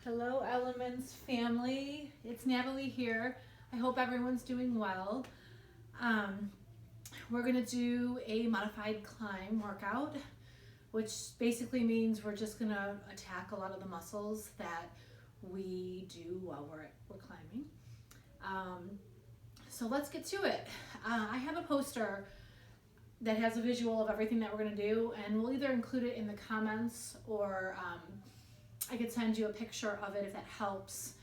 Hello, Elements family. It's Natalie here. I hope everyone's doing well. Um, we're going to do a modified climb workout, which basically means we're just going to attack a lot of the muscles that we do while we're climbing. So let's get to it. I have a poster that has a visual of everything that we're going to do, and we'll either include it in the comments or I could send you a picture of it if that helps.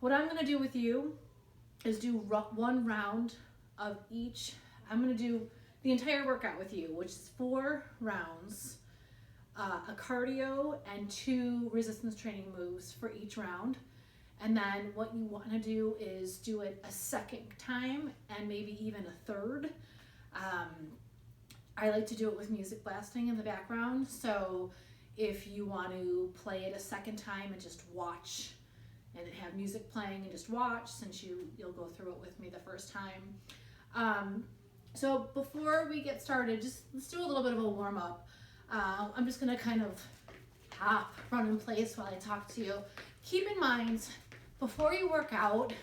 What I'm going to do with you is do one round of each. I'm going to do the entire workout with you, which is 4 rounds, a cardio and 2 resistance training moves for each round. And then what you want to do is do it a second time and maybe even a third. I like to do it with music blasting in the background, so if you want to play it a second time and just watch and have music playing and just watch, since you'll go through it with me the first time. So before we get started, let's do a little bit of a warm-up. I'm just going to kind of hop, run in place while I talk to you. Keep in mind, before you work out,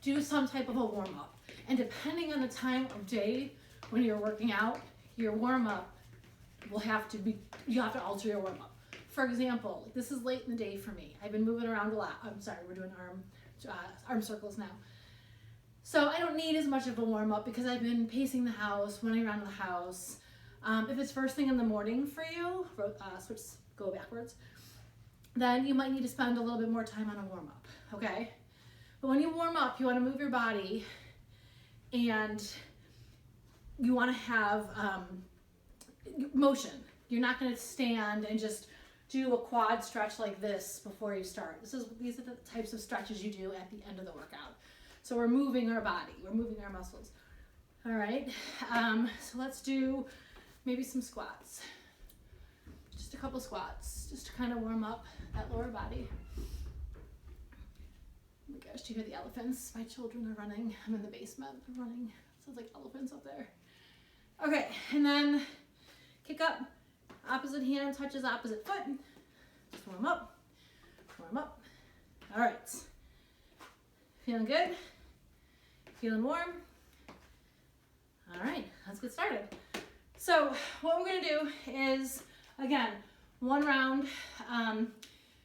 do some type of a warm-up. And depending on the time of day when you're working out, your warm-up will have to be, you have to alter your warm-up. For example, this is late in the day for me. I've been moving around a lot. I'm sorry, we're doing arm circles now. So I don't need as much of a warm-up because I've been pacing the house, running around the house. If it's first thing in the morning for you, go backwards, then you might need to spend a little bit more time on a warm-up, okay? But when you warm up, you want to move your body and you want to have motion. You're not going to stand and just do a quad stretch like this before you start. These are the types of stretches you do at the end of the workout. So we're moving our body, we're moving our muscles. All right, so let's do maybe some squats. Just a couple squats, just to kind of warm up that lower body. Oh my gosh, do you hear the elephants? My children are running. I'm in the basement, they're running. Sounds like elephants up there. Okay, and then kick up, opposite hand touches opposite foot. Just warm up, warm up. All right, feeling good? Feeling warm? All right, let's get started. So what we're gonna do is, again, one round,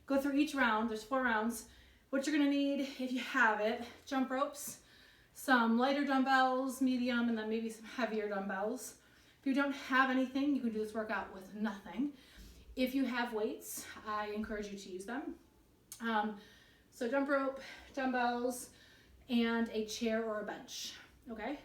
go through each round. There's 4 rounds. What you're gonna need, if you have it, jump ropes, some lighter dumbbells, medium, and then maybe some heavier dumbbells. If you don't have anything, you can do this workout with nothing. If you have weights, I encourage you to use them. So jump rope, dumbbells, and a chair or a bench, okay?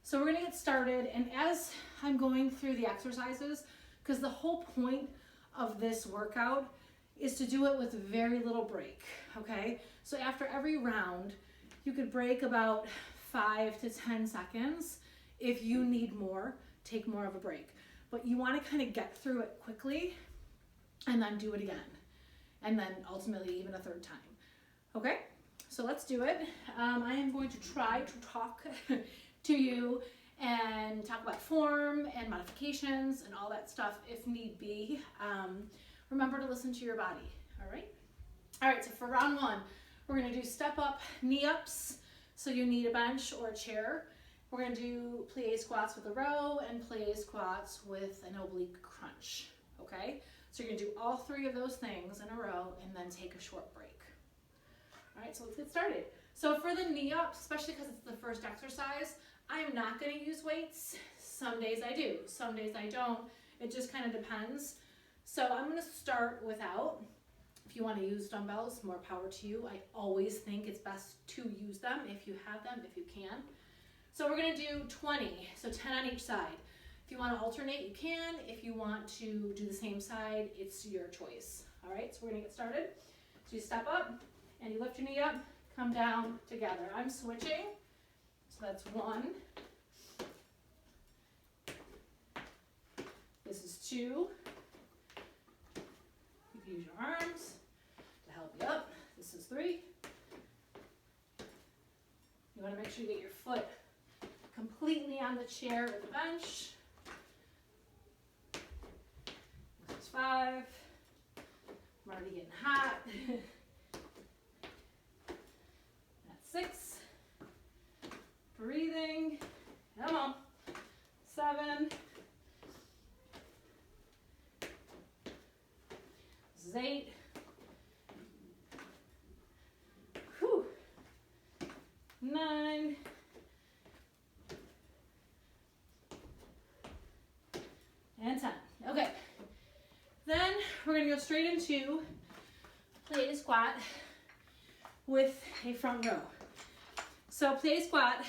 So we're gonna get started, and as I'm going through the exercises, because the whole point of this workout is to do it with very little break, okay? So after every round, you could break about 5 to 10 seconds. If you need more, take more of a break. But you want to kind of get through it quickly and then do it again. And then ultimately even a third time. Okay, so let's do it. I am going to try to talk to you and talk about form and modifications and all that stuff if need be. Remember to listen to your body, all right? All right, so for round 1, we're gonna do step up knee ups. So you need a bench or a chair. We're gonna do plie squats with a row and plie squats with an oblique crunch, okay? So you're gonna do all 3 of those things in a row and then take a short break. All right, so let's get started. So for the knee ups, especially because it's the first exercise, I am not gonna use weights. Some days I do, some days I don't. It just kind of depends. So I'm gonna start without. If you want to use dumbbells, more power to you. I always think it's best to use them if you have them, if you can. So we're going to do 20, so 10 on each side. If you want to alternate, you can. If you want to do the same side, it's your choice. All right, so we're going to get started. So you step up and you lift your knee up, come down together. I'm switching, so that's 1. This is 2. You can use your arms to help you up. This is 3. You want to make sure you get your foot completely on the chair or the bench. This is 5. I'm already getting hot. 8. Whew. 9. And 10. Okay. Then we're going to go straight into plie squat with a front row. So plie squat,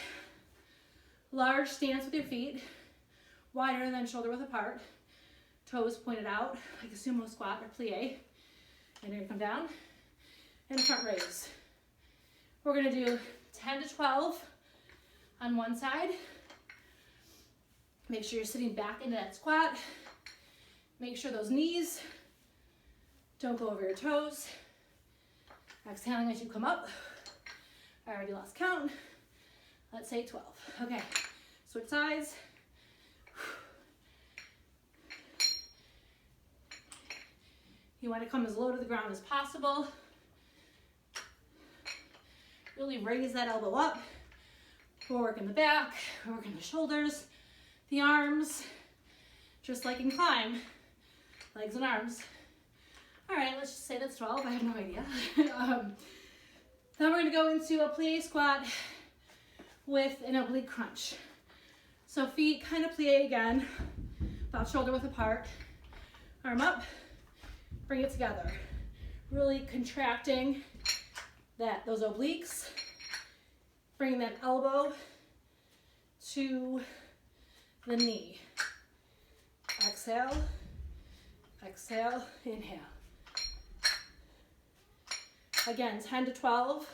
large stance with your feet, wider than shoulder width apart, toes pointed out like a sumo squat or plie. And you're going to come down and front raise. We're going to do 10 to 12 on one side. Make sure you're sitting back into that squat. Make sure those knees don't go over your toes. Exhaling as you come up. I already lost count. Let's say 12. Okay, switch sides. You want to come as low to the ground as possible. Really raise that elbow up. We're working the back, we're working the shoulders, the arms, just like in climb, legs and arms. All right, let's just say that's 12, I have no idea. Then we're gonna go into a plie squat with an oblique crunch. So feet kind of plie again, about shoulder width apart, arm up, bring it together. Really contracting those obliques, bring that elbow to the knee. Exhale, exhale, inhale. Again, 10 to 12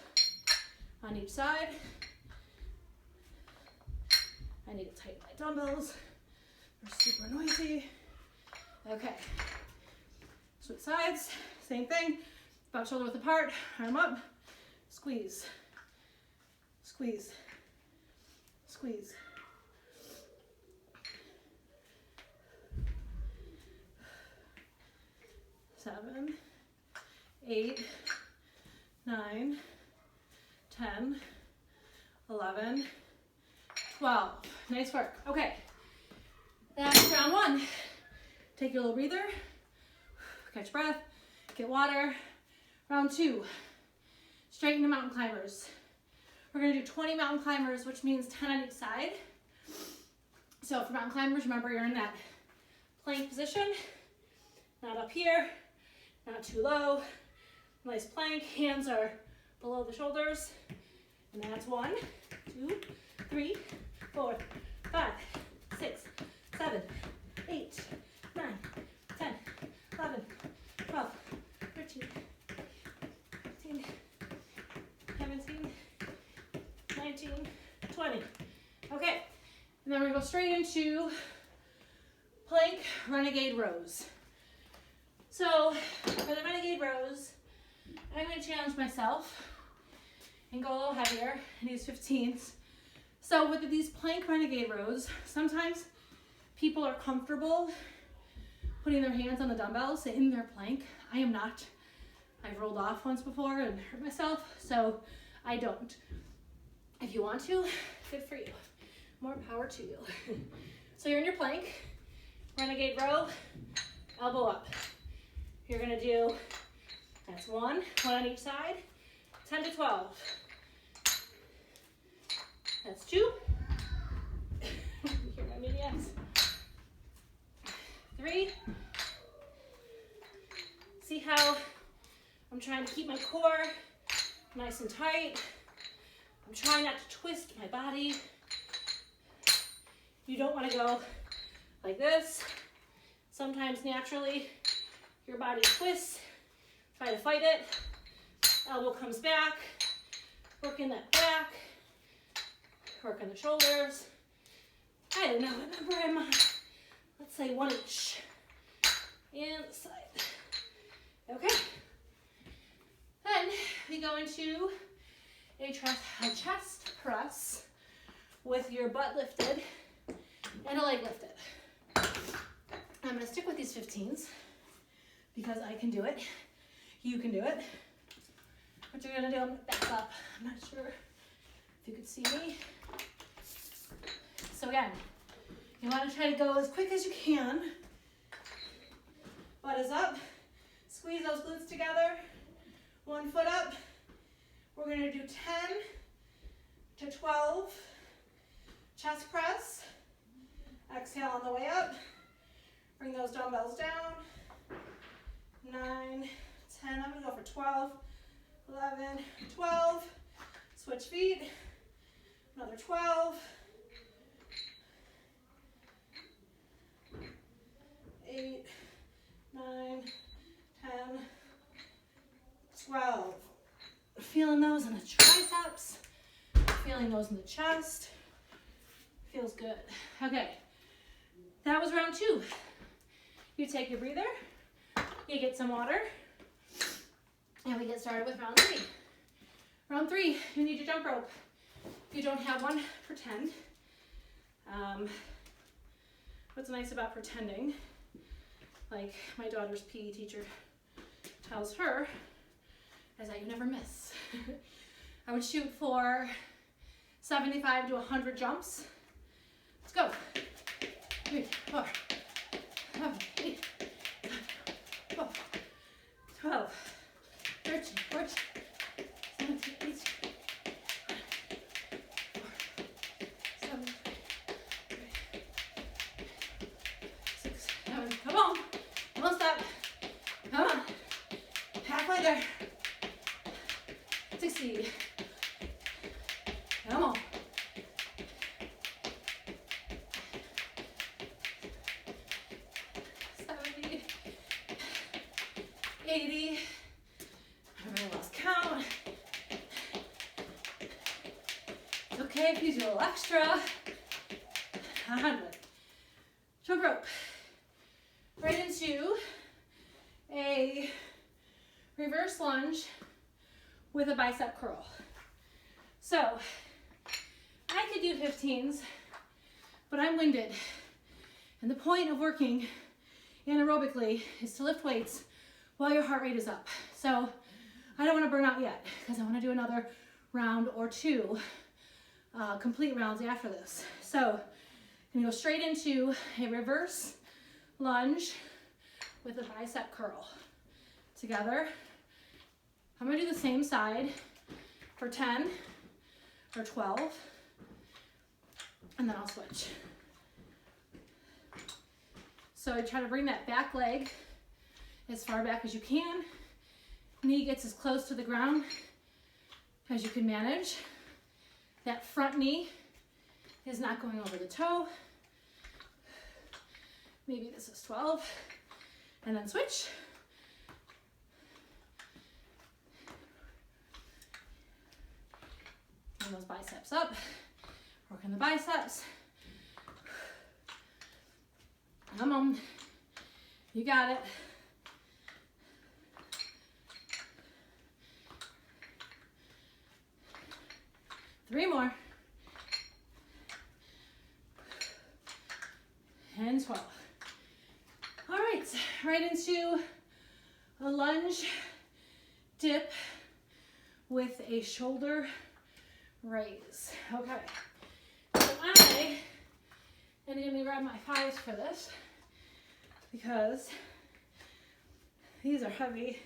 on each side. I need to tighten my dumbbells. They're super noisy. Okay. Switch sides, same thing. About shoulder width apart, arm up, squeeze, squeeze, squeeze. Seven, 8, 9, 10, 11, 12. Nice work. Okay, that's round 1. Take your little breather, catch breath, get water. Round 2, straighten to mountain climbers. We're gonna do 20 mountain climbers, which means 10 on each side. So for mountain climbers, remember you're in that plank position, not up here, not too low. Nice plank, hands are below the shoulders. And that's 1, 2, 3, 4, 5, 6, 7, 8, 9, 10, 11, 12, 13, 14, 17, 19, 20. Okay, and then we're gonna go straight into plank renegade rows. So for the renegade rows, I'm gonna challenge myself and go a little heavier in these 15s. So with these plank renegade rows, sometimes people are comfortable putting their hands on the dumbbells in their plank. I am not. I've rolled off once before and hurt myself, so I don't. If you want to, good for you. More power to you. So you're in your plank, renegade row, elbow up. You're gonna do, that's 1 on each side, 10 to 12. That's 2. Hear my maniacs. 3. See how I'm trying to keep my core nice and tight. I'm trying not to twist my body. You don't want to go like this. Sometimes naturally your body twists. Try to fight it. Elbow comes back. Working that back. Working the shoulders. I don't know what number I'm on. Let's say 1 each. And the side. Okay. Then we go into a chest press with your butt lifted and a leg lifted. I'm going to stick with these 15s because I can do it. You can do it. What you're going to do, I'm going to back up. I'm not sure if you could see me. So again, you want to try to go as quick as you can. Butt is up. Squeeze those glutes together. One foot up. We're gonna do 10 to 12 chest press. Exhale on the way up. Bring those dumbbells down. 9, 10, I'm gonna go for 12, 11, 12. Switch feet. Another 12. 8, 9, 10, 12. Feeling those in the triceps, feeling those in the chest. Feels good. Okay, that was round 2. You take your breather, you get some water, and we get started with round 3. Round 3, you need your jump rope. If you don't have one, pretend. What's nice about pretending, like my daughter's PE teacher tells her, is that you never miss. I would shoot for 75 to 100 jumps. Let's go. 3, 4, 5, 8, 9, 12, 13, 14, 17, 18, 7, 6, 7. Come on. Don't stop. Come on. Halfway there. 60. Come on. 70. 80. I really lost count. It's okay if you do a little extra. 100. Jump rope. Right into a reverse lunge with a bicep curl. So I could do 15s, but I'm winded. And the point of working anaerobically is to lift weights while your heart rate is up. So I don't want to burn out yet because I want to do another round or 2 complete rounds after this. So I'm going to go straight into a reverse lunge with a bicep curl. Together. I'm going to do the same side for 10 or 12, and then I'll switch. So I try to bring that back leg as far back as you can. Knee gets as close to the ground as you can manage. That front knee is not going over the toe. Maybe this is 12, and then switch. Bring those biceps up, working the biceps. Come on, you got it. Three more. And 12. All right, right into a lunge dip with a shoulder raise. Okay, so I am going to grab my thighs for this because these are heavy.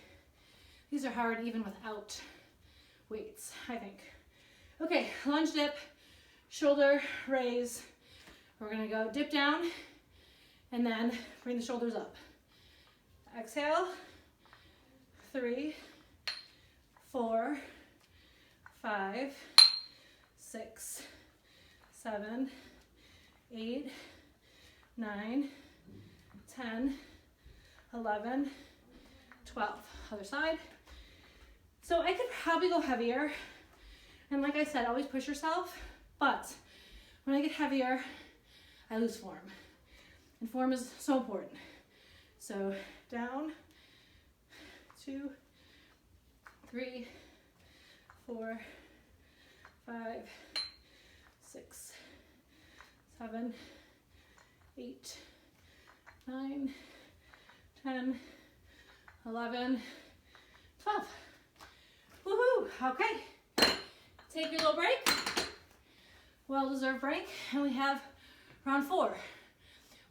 These are hard even without weights, I think. Okay, lunge dip, shoulder raise. We're going to go dip down and then bring the shoulders up. Exhale. 3, 4, 5, 6, 7, 8, 9, 10, 11, 12. Other side. So I could probably go heavier. And like I said, always push yourself. But when I get heavier, I lose form. And form is so important. So down, 2, 3, 4, 5, 6, 7, 8, 9, 10, 11, 12. Woohoo! Okay. Take your little break. Well-deserved break. And we have round 4,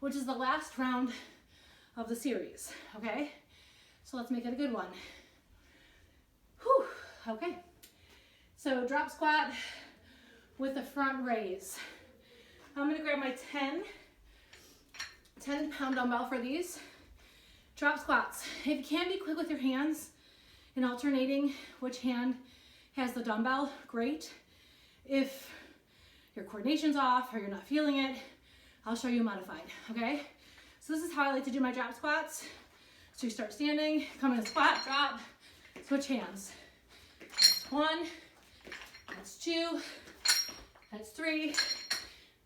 which is the last round of the series. Okay? So let's make it a good one. Whew, okay. So drop squat with the front raise. I'm gonna grab my 10-pound dumbbell for these. Drop squats. If you can be quick with your hands and alternating which hand has the dumbbell, great. If your coordination's off or you're not feeling it, I'll show you modified, okay? So this is how I like to do my drop squats. So you start standing, come in a squat, drop, switch hands. That's 1, that's 2, that's 3,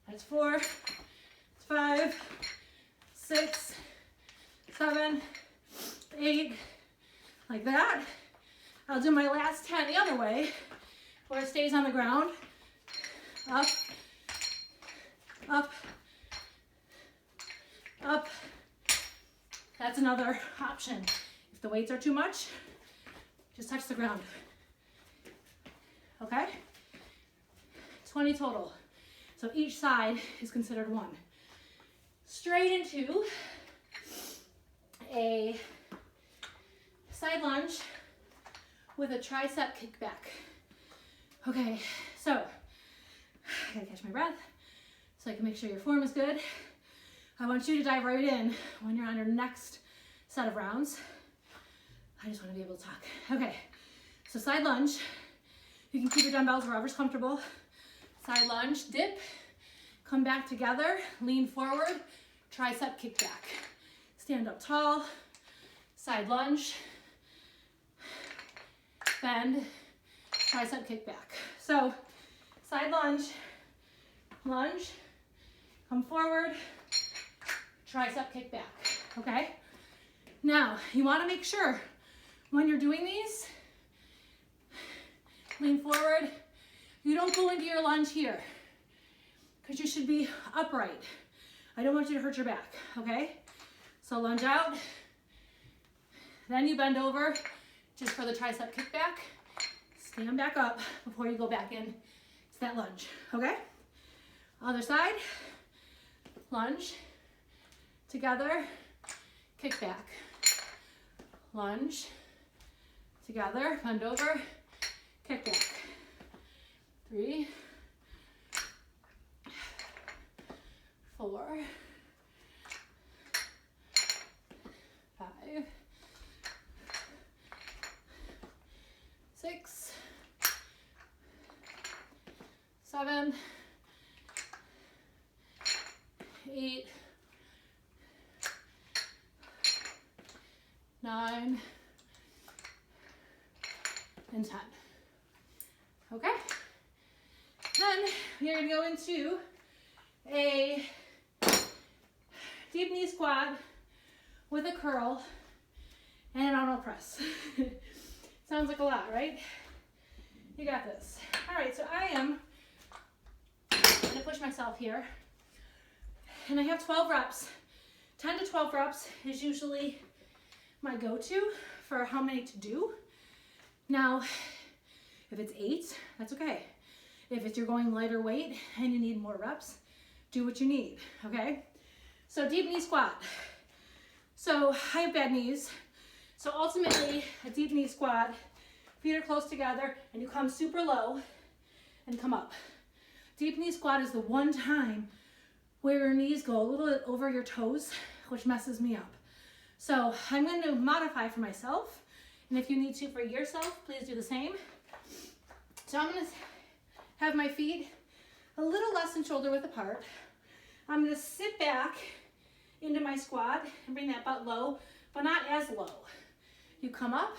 that's 4, that's 5, 6, 7, 8, like that. I'll do my last 10 the other way, where it stays on the ground. Up, up, up. That's another option. If the weights are too much, just touch the ground. Okay? 20 total. So each side is considered 1. Straight into a side lunge with a tricep kickback. Okay, so I gotta catch my breath so I can make sure your form is good. I want you to dive right in when you're on your next set of rounds. I just want to be able to talk. Okay, so side lunge. You can keep your dumbbells wherever's comfortable. Side lunge, dip, come back together, lean forward, tricep kickback. Stand up tall, side lunge, bend, tricep kickback. So side lunge, lunge, come forward, tricep kickback, okay? Now, you wanna make sure when you're doing these, lean forward, you don't go into your lunge here, because you should be upright. I don't want you to hurt your back, okay? So lunge out, then you bend over just for the tricep kickback. Stand back up before you go back in to that lunge, okay? Other side, lunge, together, kick back. Lunge, together, bend over, kick back. 3, 4, 5, 6, 7, 8, 9, and 10. Okay? Then you're gonna go into a deep knee squat with a curl and an Arnold press. Sounds like a lot, right? You got this. All right, so I am gonna push myself here, and I have 12 reps. 10 to 12 reps is usually my go-to for how many to do. Now, if it's 8, that's okay. If you're going lighter weight and you need more reps, do what you need, okay? So deep knee squat. So I have bad knees. So ultimately, a deep knee squat, feet are close together and you come super low and come up. Deep knee squat is the one time where your knees go a little bit over your toes, which messes me up. So I'm going to modify for myself, and if you need to for yourself, please do the same. So I'm going to have my feet a little less than shoulder width apart. I'm going to sit back into my squat and bring that butt low, but not as low. You come up,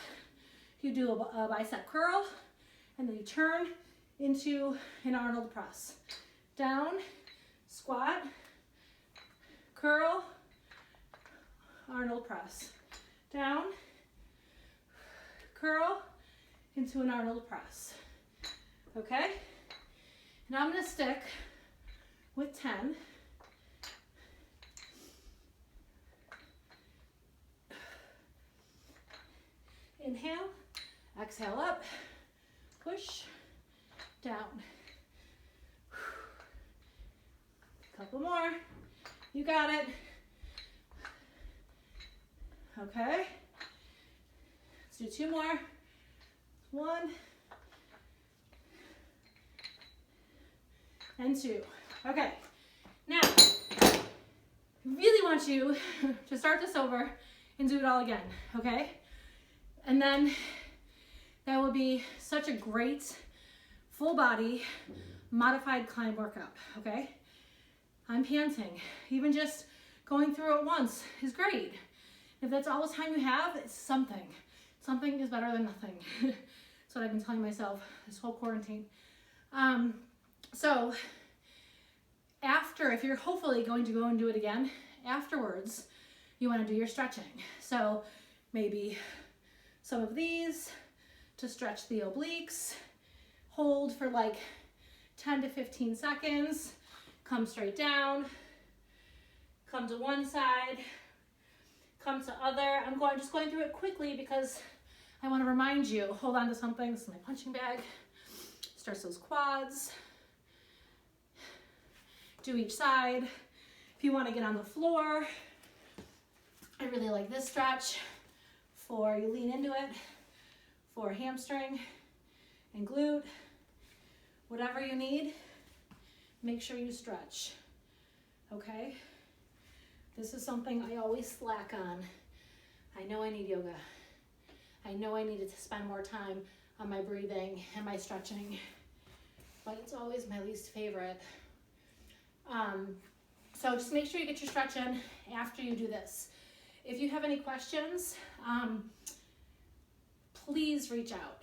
you do a bicep curl, and then you turn into an Arnold press. Down, squat, curl, Arnold press. Down, curl, into an Arnold press. Okay? Now I'm going to stick with 10. Inhale, exhale up, push, down. Couple more. You got it. Okay. Let's do 2 more. 1 and 2. Okay, now, really want you to start this over and do it all again, okay? And then that will be such a great full body modified climb workout, okay? I'm panting. Even just going through it once is great. If that's all the time you have, it's something. Something is better than nothing. That's what I've been telling myself this whole quarantine. So after, if you're hopefully going to go and do it again, afterwards, you want to do your stretching. So maybe some of these to stretch the obliques, hold for like 10 to 15 seconds, come straight down, come to one side, come to other. I'm just going through it quickly because I want to remind you, hold on to something. This is my punching bag. Starts those quads. Do each side. If you want to get on the floor, I really like this stretch for you lean into it for hamstring and glute. Whatever you need, make sure you stretch, okay? This is something I always slack on. I know I need yoga. I know I needed to spend more time on my breathing and my stretching, but it's always my least favorite. So just make sure you get your stretch in after you do this. If you have any questions, please reach out.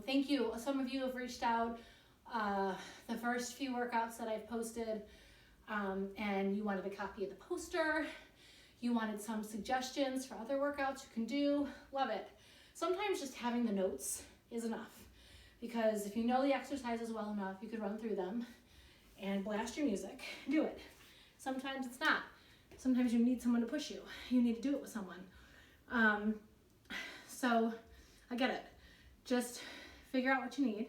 Thank you. Some of you have reached out the first few workouts that I've posted, and you wanted a copy of the poster. You wanted some suggestions for other workouts you can do. Love it. Sometimes just having the notes is enough, because if you know the exercises well enough, you could run through them and blast your music, do it. Sometimes it's not. Sometimes you need someone to push you. You need to do it with someone. So I get it. Just figure out what you need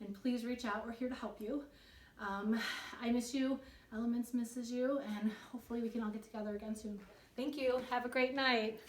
and please reach out. We're here to help you. I miss you. Elements misses you, and hopefully we can all get together again soon. Thank you. Have a great night.